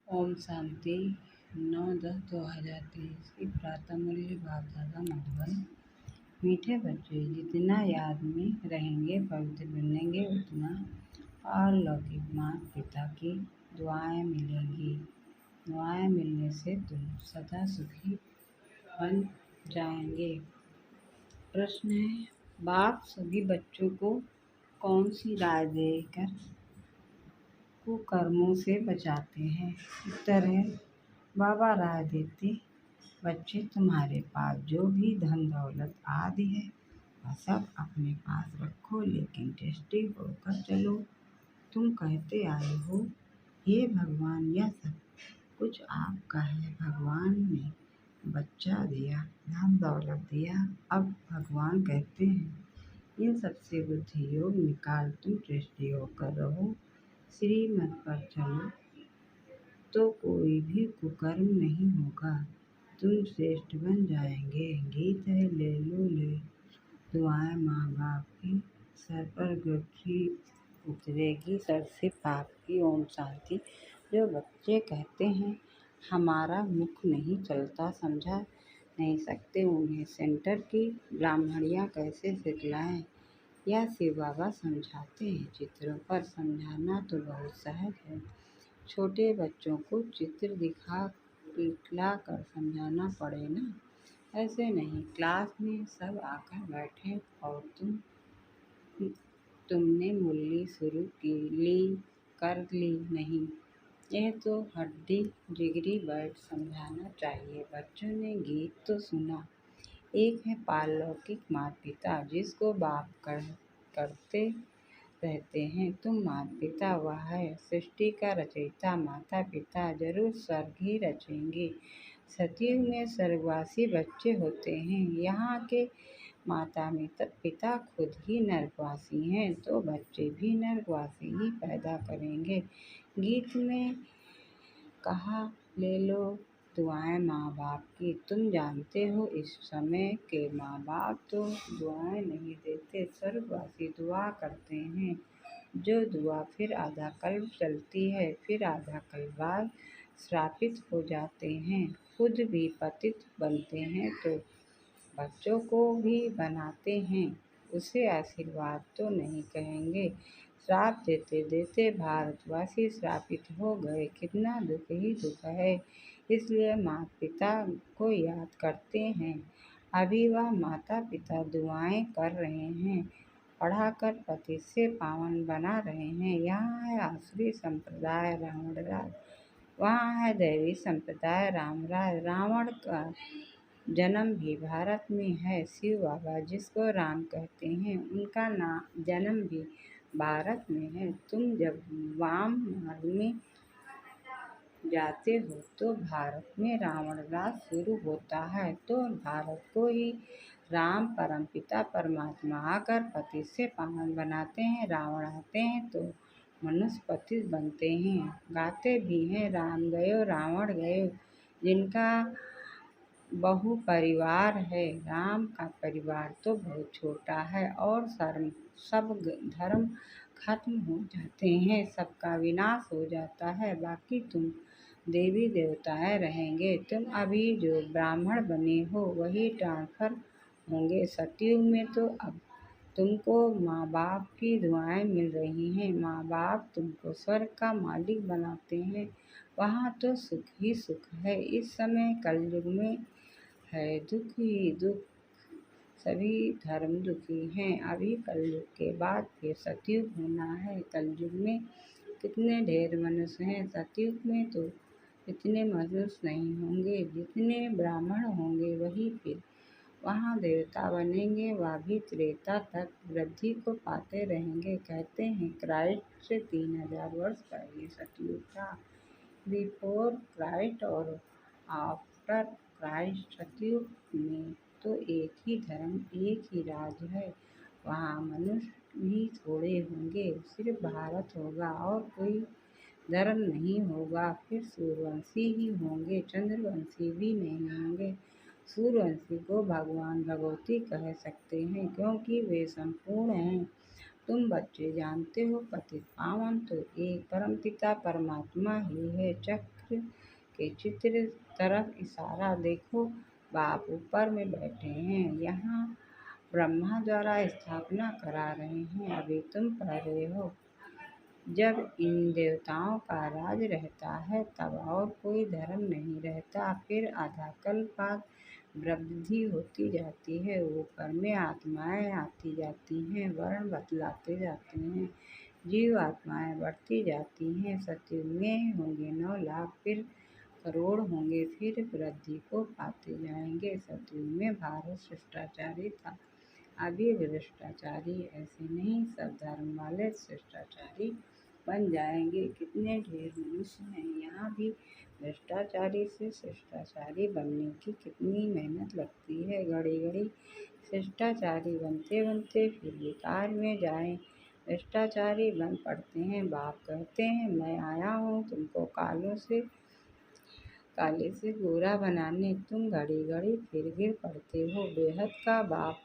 ओम शांति। 9/10/2023 की प्रातः मूल्य बाप दादा मधुबन। मीठे बच्चे, जितना याद में रहेंगे, पवित्र बनेंगे, उतना अलौकिक माता पिता की दुआएं मिलेंगी। दुआएं मिलने से तुम सदा सुखी बन जाएंगे। प्रश्न है, बाप सभी बच्चों को कौन सी राय देकर कुकर्मों से बचाते हैं? उत्तर है, बाबा राय देते, बच्चे तुम्हारे पास जो भी धन दौलत आदि है वह सब अपने पास रखो, लेकिन टेस्टी होकर चलो। तुम कहते आए हो, ये भगवान यह सब कुछ आपका है। भगवान ने बच्चा दिया, धन दौलत दिया। अब भगवान कहते हैं, इन सबसे बुद्धि योग निकाल तुम टेस्टी होकर रहो, श्रीमत पर चलो, तो कोई भी कुकर्म नहीं होगा, तुम श्रेष्ठ बन जाएंगे। गीत है, ले लो ले दुआएं माँ बाप की, सर पर गठरी उतरेगी सर से पाप की। ओम शांति। जो बच्चे कहते हैं हमारा मुख नहीं चलता, समझा नहीं सकते, उन्हें सेंटर की ब्राह्मणियाँ कैसे सिखलाएं? यह शिव बाबा समझाते हैं। चित्रों पर समझाना तो बहुत सहज है, छोटे बच्चों को चित्र दिखला कर समझाना पड़े ना, ऐसे नहीं। क्लास में सब आकर बैठे और तुमने मुरली शुरू कर ली नहीं, यह तो हड्डी जिगरी बैठ समझाना चाहिए। बच्चों ने गीत तो सुना, एक है पारलौकिक माता पिता जिसको बाप करते रहते हैं। तुम माता पिता, वह है सृष्टि का रचयिता। माता पिता जरूर स्वर्ग ही रचेंगे। सतयुग में स्वर्गवासी बच्चे होते हैं, यहाँ के माता पिता खुद ही नरकवासी हैं, तो बच्चे भी नरकवासी ही पैदा करेंगे। गीत में कहा, ले लो दुआएं माँ बाप की। तुम जानते हो इस समय के माँ बाप तो दुआएं नहीं देते, स्वर्गवासी दुआ करते हैं। जो दुआ फिर आधा कल्प चलती है, फिर आधा कल्प बाद श्रापित हो जाते हैं, खुद भी पतित बनते हैं तो बच्चों को भी बनाते हैं। उसे आशीर्वाद तो नहीं कहेंगे, श्राप देते देते भारतवासी श्रापित हो गए। कितना दुख ही दुख है, इसलिए माता पिता को याद करते हैं। अभी वह माता पिता दुआएं कर रहे हैं, पढ़ाकर पति से पावन बना रहे हैं। यहाँ है आसुरी संप्रदाय रावण राज, वहाँ है दैवी संप्रदाय राम राज। रावण का जन्म भी भारत में है। शिव बाबा जिसको राम कहते हैं, उनका जन्म भी भारत में है। तुम जब वाम मार्ग में जाते हो तो भारत में रावण राज शुरू होता है, तो भारत को ही राम परमपिता परमात्मा आकर पति से पावन बनाते हैं। रावण आते हैं तो मनुष्य पतित बनते हैं। गाते भी हैं, राम गयो रावण गयो। जिनका बहु परिवार है, राम का परिवार तो बहुत छोटा है और सब धर्म खत्म हो जाते हैं, सबका विनाश हो जाता है, बाकी तुम देवी देवताएं रहेंगे। तुम अभी जो ब्राह्मण बने हो वही ट्रांसफर होंगे। सतयुग में तो अब तुमको माँ बाप की दुआएं मिल रही हैं, माँ बाप तुमको स्वर्ग का मालिक बनाते हैं, वहाँ तो सुख ही सुख है। इस समय कलयुग में है दुख ही दुख, सभी धर्म दुखी हैं। अभी कलयुग के बाद फिर सतयुग होना है। कलयुग में कितने ढेर मनुष्य हैं, सतयुग में तो इतने मनुष्य नहीं होंगे। जितने ब्राह्मण होंगे वही फिर वहाँ देवता बनेंगे, वह भी त्रेता तक वृद्धि को पाते रहेंगे। कहते हैं क्राइस्ट से 3000 वर्ष पहले सतयुग था। बिफोर क्राइस्ट और आफ्टर क्राइस्ट। सतयुग में तो एक ही धर्म एक ही राज है, वहाँ मनुष्य भी थोड़े होंगे, सिर्फ भारत होगा और कोई धर्म नहीं होगा। फिर सूर्यवंशी ही होंगे, चंद्रवंशी भी नहीं होंगे। सूर्यवंशी को भगवान भगवती कह सकते हैं क्योंकि वे संपूर्ण हैं। तुम बच्चे जानते हो पतित पावन तो एक परमपिता परमात्मा ही है। चक्र राष्ट्र के चित्र तरफ इशारा। देखो, बाप ऊपर में बैठे हैं, यहाँ ब्रह्मा द्वारा स्थापना करा रहे हैं, अभी तुम पढ़ रहे हो। जब इन देवताओं का राज रहता है तब और कोई धर्म नहीं रहता। फिर आधाकल्प बाद वृद्धि होती जाती है, ऊपर में आत्माएं आती जाती हैं, वर्ण बतलाते जाते हैं, जीव आत्माएं बढ़ती जाती हैं। सतयुग में होंगे 9 लाख, फिर करोड़ होंगे, फिर वृद्धि को पाते जाएंगे। सतयुग में भारत शिष्टाचारी था, अभी भ्रष्टाचारी। ऐसे नहीं, सब धर्म वाले शिष्टाचारी बन जाएंगे। कितने ढेर मनुष्य हैं, यहाँ भी भ्रष्टाचारी से शिष्टाचारी बनने की कितनी मेहनत लगती है। घड़ी घड़ी शिष्टाचारी बनते बनते फिर बेकार में जाएं, भ्रष्टाचारी बन पड़ते हैं। बाप कहते हैं, मैं आया हूँ तुमको काले से गोरा बनाने, तुम घड़ी घड़ी फिर गिर पड़ते हो। बेहद का बाप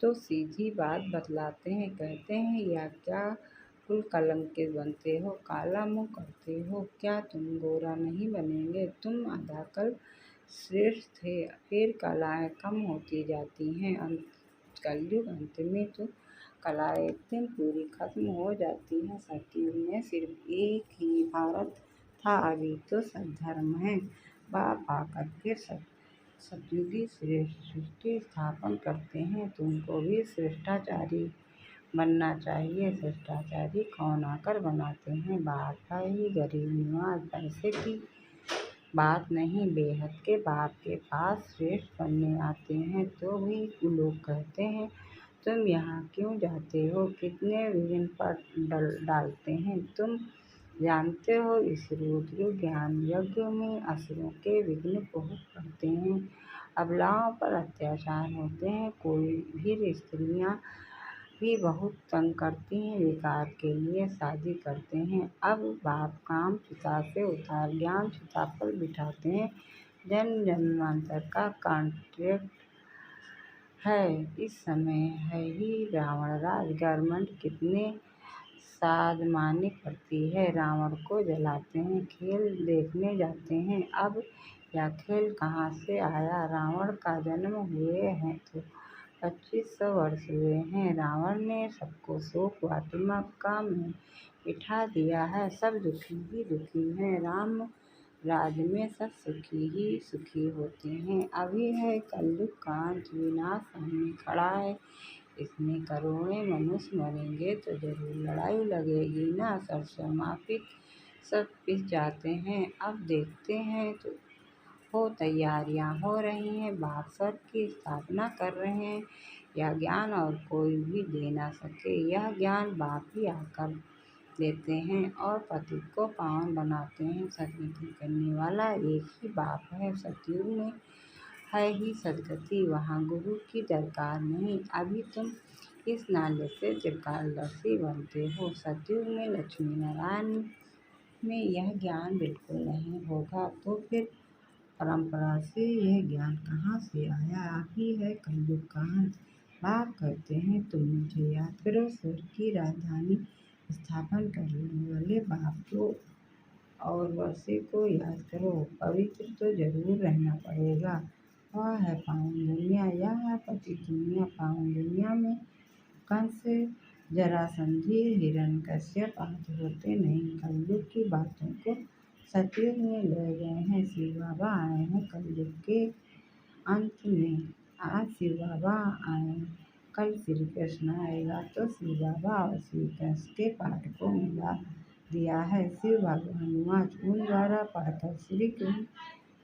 तो सीधी बात बतलाते हैं, कहते हैं, या क्या कुल कलंकित बनते हो, काला मुँह करते हो, क्या तुम गोरा नहीं बनेंगे? तुम आधाकल्प श्रेष्ठ थे, फिर कलाएं कम होती जाती हैं। कलयुग अंत में तो कलाएं एक दिन पूरी खत्म हो जाती हैं। सतयुग में सिर्फ एक ही भारत था, अभी तो सब धर्म है। बाप आकर के सतयुगी सृष्टि स्थापन करते हैं। तुमको भी शिष्टाचारी बनना चाहिए। शिष्टाचारी कौन आकर बनाते हैं? बाप है ही गरीब निवाज, पैसे की बात नहीं। बेहद के बाप के पास श्रेष्ठ बनने आते हैं तो भी लोग कहते हैं, तुम यहाँ क्यों जाते हो? कितने विघ्न पर डालते हैं। तुम जानते हो, इस रुद्र ज्ञान यज्ञ में असुरों के विघ्न बहुत पड़ते हैं, अबलाओं पर अत्याचार होते हैं, कोई भी स्त्रियाँ भी बहुत तंग करती हैं, विकार के लिए शादी करते हैं। अब बाप काम चिता से उतार ज्ञान चिता पर बिठाते हैं। जन्म जन्मांतर का कॉन्ट्रैक्ट है, इस समय है ही रावण राज। गवर्नमेंट कितने साधमानी करती है, रावण को जलाते हैं, खेल देखने जाते हैं। अब यह खेल कहाँ से आया? रावण का जन्म हुए हैं तो 2500 वर्ष हुए हैं। रावण ने सबको शोक वाटिका में बिठा दिया है, सब दुखी ही दुखी हैं। राम राज में सब सुखी ही सुखी होते हैं। अभी है कलयुग का अंत, विनाश सामने खड़ा है, इसमें करोड़ों मनुष्य मरेंगे तो जरूर लड़ाई लगेगी ना। सरसों माफिक सब पिस जाते हैं, अब देखते हैं तो हो तैयारियां हो रही हैं, बाप स्वर्ग की स्थापना कर रहे हैं। यह ज्ञान और कोई भी दे ना सके, यह ज्ञान बाप ही आकर देते हैं और पति को पावन बनाते हैं। सदगति करने वाला एक ही बाप है। सतयुग में है ही सदगति, वहाँ गुरु की दरकार नहीं। अभी तुम इस नाले से त्रिकालदर्शी बनते हो। सतयुग में लक्ष्मी नारायण में यह ज्ञान बिल्कुल नहीं होगा, तो फिर परंपरा से यह ज्ञान कहाँ से आया? अभी है कलयुग का अंत। बाप कहते हैं, तुम मुझे याद करो, स्वर्ग की राजधानी स्थापन करने वाले बाप को और वर्षे को याद करो। पवित्र तो जरूर रहना पड़ेगा। वह है पावन दुनिया, यह है पति दुनिया। पावन दुनिया में कंस, जरासंधि, हिरण्यकश्यप आदि होते नहीं। कलयुग की बातों को सतयुग में ले गए हैं। शिव बाबा आए हैं कलयुग के अंत में। आज शिव बाबा आए, कल श्री कृष्ण आएगा, तो शिव बाबा और श्री कृष्ण के पाठ को मिला दिया है। शिव भगवान वाच उन द्वारा पढ़कर श्री कृष्ण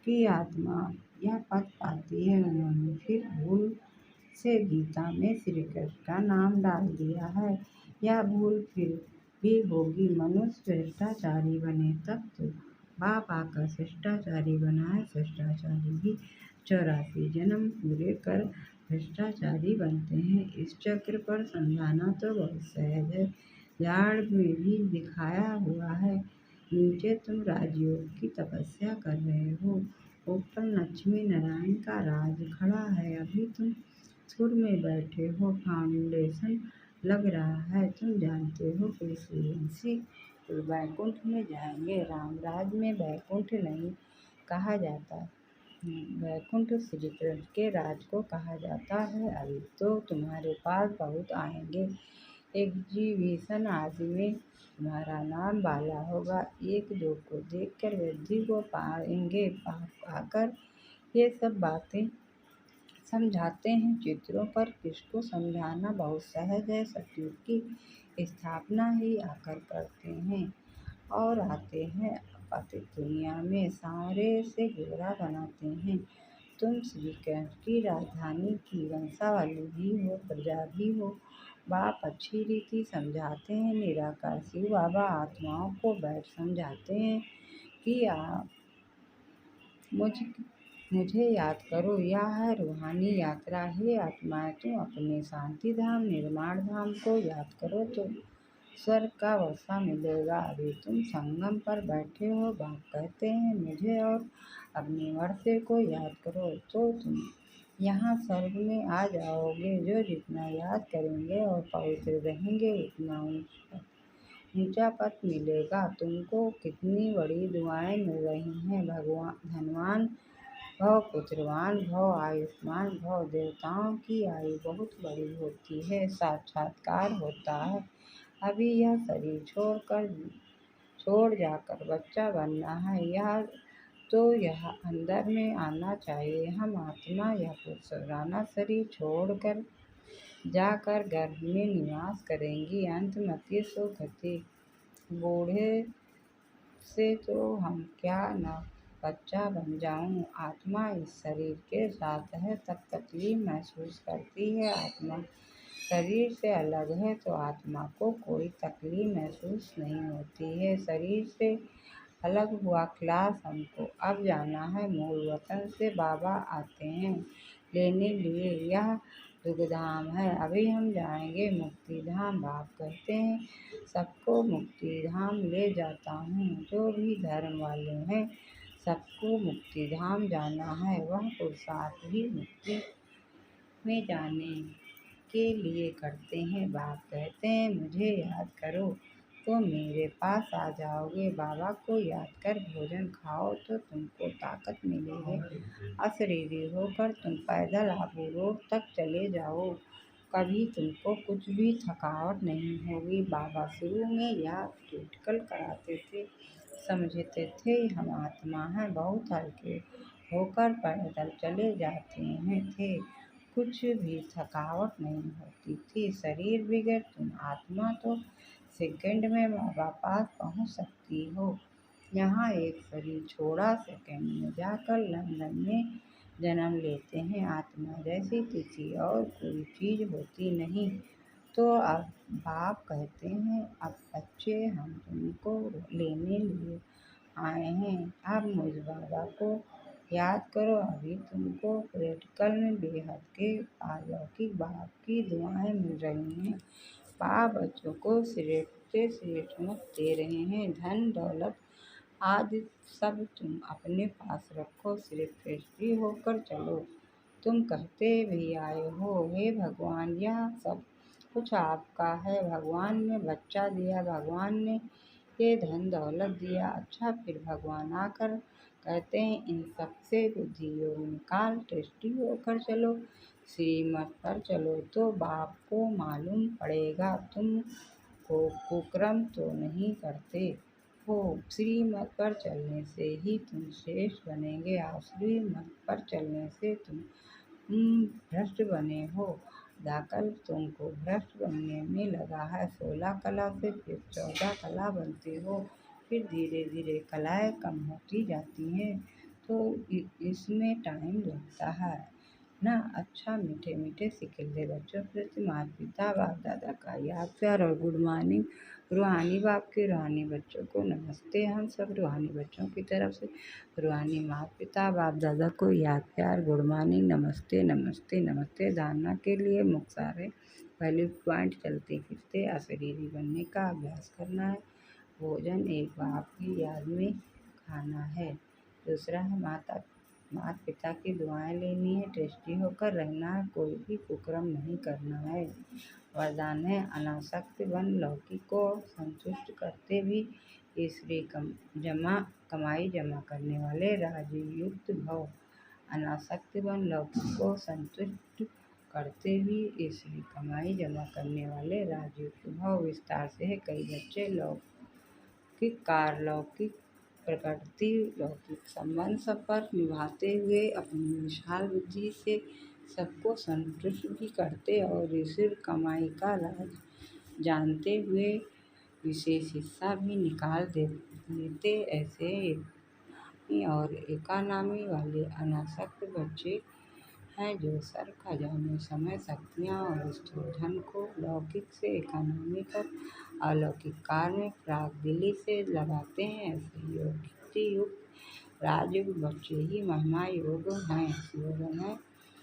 की आत्मा यह पद पाती है। उन्होंने फिर भूल से गीता में श्री कृष्ण का नाम डाल दिया है। यह भूल फिर भी होगी। मनुष्य भ्रष्टाचारी बने तब तो बाप आकर शिष्टाचारी बनाए। शिष्टाचारी भी 84 जन्म पूरे कर भ्रष्टाचारी बनते हैं। इस चक्र पर समझाना तो बहुत सहज है, झाड़ में भी दिखाया हुआ है। नीचे तुम राजयोग की तपस्या कर रहे हो, ऊपर लक्ष्मी नारायण का राज खड़ा है। अभी तुम सुर में बैठे हो, फाउंडेशन लग रहा है। तुम जानते हो कि सूर्यवंशी बिल्कुल वैकुंठ में जाएंगे। रामराज में वैकुंठ नहीं कहा जाता। वैकुंठ श्री कृष्ण के राज को कहा जाता है। अभी तो तुम्हारे पास बहुत आएंगे। एग्जीबिशन आदि में तुम्हारा नाम बाला होगा। एक दो को देखकर वृद्धि को पाएंगे। पाकर ये सब बातें समझाते हैं चित्रों पर। किसको समझाना बहुत सहज है। सतयुग की स्थापना ही आकर करते हैं और आते हैं अपतित दुनिया में सारे से गोरा बनाते हैं। तुम श्री कृष्ण की राजधानी की वंशावली भी हो, प्रजा भी हो। बाप अच्छी रीति समझाते हैं। निराकार शिव बाबा आत्माओं को बैठ समझाते हैं कि आप मुझे याद करो। यह है रूहानी यात्रा। हे आत्माएं, तुम अपने शांति धाम निर्माण धाम को याद करो तो स्वर्ग का वर्षा मिलेगा। अभी तुम संगम पर बैठे हो। बाप कहते हैं मुझे और अपने वर्षे को याद करो तो तुम यहाँ स्वर्ग में आ जाओगे। जो जितना याद करेंगे और पवित्र रहेंगे उतना ऊंचा पद मिलेगा। तुमको कितनी बड़ी दुआएं मिल रही हैं। भगवान धनवान भव, पुत्रवान भव, आयुष्मान भव। देवताओं की आयु बहुत बड़ी होती है। साक्षात्कार होता है। अभी यह शरीर छोड़ जाकर बच्चा बनना है। यह अंदर में आना चाहिए। हम आत्मा यह पुराना शरीर छोड़कर जाकर गर्भ में निवास करेंगी। अंतमति सुगति। बूढ़े से तो हम क्या न बच्चा बन जाऊं। आत्मा इस शरीर के साथ है तब तकलीफ महसूस करती है। आत्मा शरीर से अलग है तो आत्मा को कोई तकलीफ महसूस नहीं होती है। शरीर से अलग हुआ क्लास हमको अब जाना है मूल वतन से। बाबा आते हैं लेने लिए। यह दुखधाम है। अभी हम जाएंगे मुक्ति धाम। बाप कहते हैं सबको मुक्ति धाम ले जाता हूँ। जो भी धर्म वाले हैं सबको मुक्ति धाम जाना है। वह पुरुषार्थ भी मुक्ति में जाने के लिए करते हैं। बाप कहते हैं मुझे याद करो तो मेरे पास आ जाओगे। बाबा को याद कर भोजन खाओ तो तुमको ताकत मिलेगी। अशरीरी होकर तुम पैदल आबू रोड तक चले जाओ। कभी तुमको कुछ भी थकावट नहीं होगी। बाबा शुरू में यह प्रैक्टिकल कराते थे। समझते थे हम आत्मा हैं। बहुत हल्के होकर पैदल चले जाते हैं थे। कुछ भी थकावट नहीं होती थी। शरीर बिगड़ तुम आत्मा तो सेकंड में बाबा पास पहुंच सकती हो। यहाँ एक शरीर छोड़ा सेकंड में जाकर लंदन में जन्म लेते हैं। आत्मा जैसी किसी और कोई चीज़ होती नहीं। तो अब बाप कहते हैं अब बच्चे हम तुमको लेने लिए आए हैं। अब मुझ बाबा को याद करो। अभी तुमको प्रैक्टिकल में बेहद के अलौकिक बाप की दुआएं मिल रही हैं। बाप बच्चों को सिगरेट से सिगरेट मुक्त दे रहे हैं। धन दौलत आदि सब तुम अपने पास रखो। सिर्फ फ्री होकर चलो। तुम कहते भी आए हो हे भगवान यह सब कुछ आपका है। भगवान ने बच्चा दिया, भगवान ने ये धन दौलत दिया। अच्छा फिर भगवान आकर कहते हैं इन सब से बुद्धि योग निकाल टेस्टी होकर चलो। श्रीमत पर चलो तो बाप को मालूम पड़ेगा तुम को कुकर्म तो नहीं करते हो। श्रीमत पर चलने से ही तुम श्रेष्ठ बनेंगे। आसुरी मत पर चलने से तुम भ्रष्ट बने हो। दाखल तुमको भ्रष्ट बनने में लगा है। 16 कला से फिर 14 कला बनते हो। फिर धीरे धीरे कलाएं कम होती जाती हैं तो इसमें टाइम लगता है ना। अच्छा मीठे मीठे सिकिल्दे बच्चों प्रति माता पिता बाप दादा का याद प्यार और गुड मॉर्निंग। रूहानी बाप के रूहानी बच्चों को नमस्ते। हम सब रूहानी बच्चों की तरफ से रूहानी माता पिता बाप दादा को याद प्यार गुड मॉर्निंग नमस्ते नमस्ते नमस्ते। धारणा के लिए मुख्य वैल्यू पॉइंट चलते फिरते अशरीरी बनने का अभ्यास करना है। भोजन एक बाप की याद में खाना है। दूसरा है माता माता पिता की दुआएं लेनी है, टेस्टी होकर रहना है, कोई भी कुकर्म नहीं करना है। वरदान है अनासक्त बन, लौकी को संतुष्ट करते भी ईश्वरी कमाई जमा करने वाले राजयुक्त भव। अनासक्त बन, लौकी को संतुष्ट करते भी ईश्वरी कमाई जमा करने वाले राजयुक्त भव। विस्तार से है कई बच्चे लौकिक कारलौकिक प्रकृति लौकिक संबंध संपर्क निभाते हुए अपनी विशाल बुद्धि से सबको संतुष्ट भी करते और ईश्वर कमाई का राज जानते हुए विशेष हिस्सा भी निकाल देते। ऐसे और एकानामी वाले अनासक्त बच्चे हैं जो सर खजाने समय शक्तियाँ और स्थूल धन को लौकिक से एकानामी कर अलौकिक कार्य में प्राग दिली से लगाते हैं। ऐसे योगयुक्ति युक्त राजयुक्त बच्चे ही महिमा योग हैं। स्लोगन है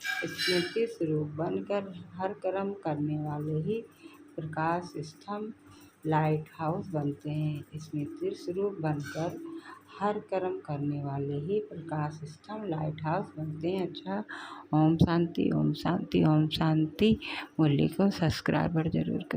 स्मृति स्वरूप बनकर हर कर्म करने वाले ही प्रकाश स्तंभ लाइट हाउस बनते हैं। स्मृति स्वरूप बनकर हर कर्म करने वाले ही प्रकाश स्तंभ लाइट हाउस बनते हैं। अच्छा, ओम शांति ओम शांति ओम शांति। मुरली को सब्सक्राइबर जरूर करें।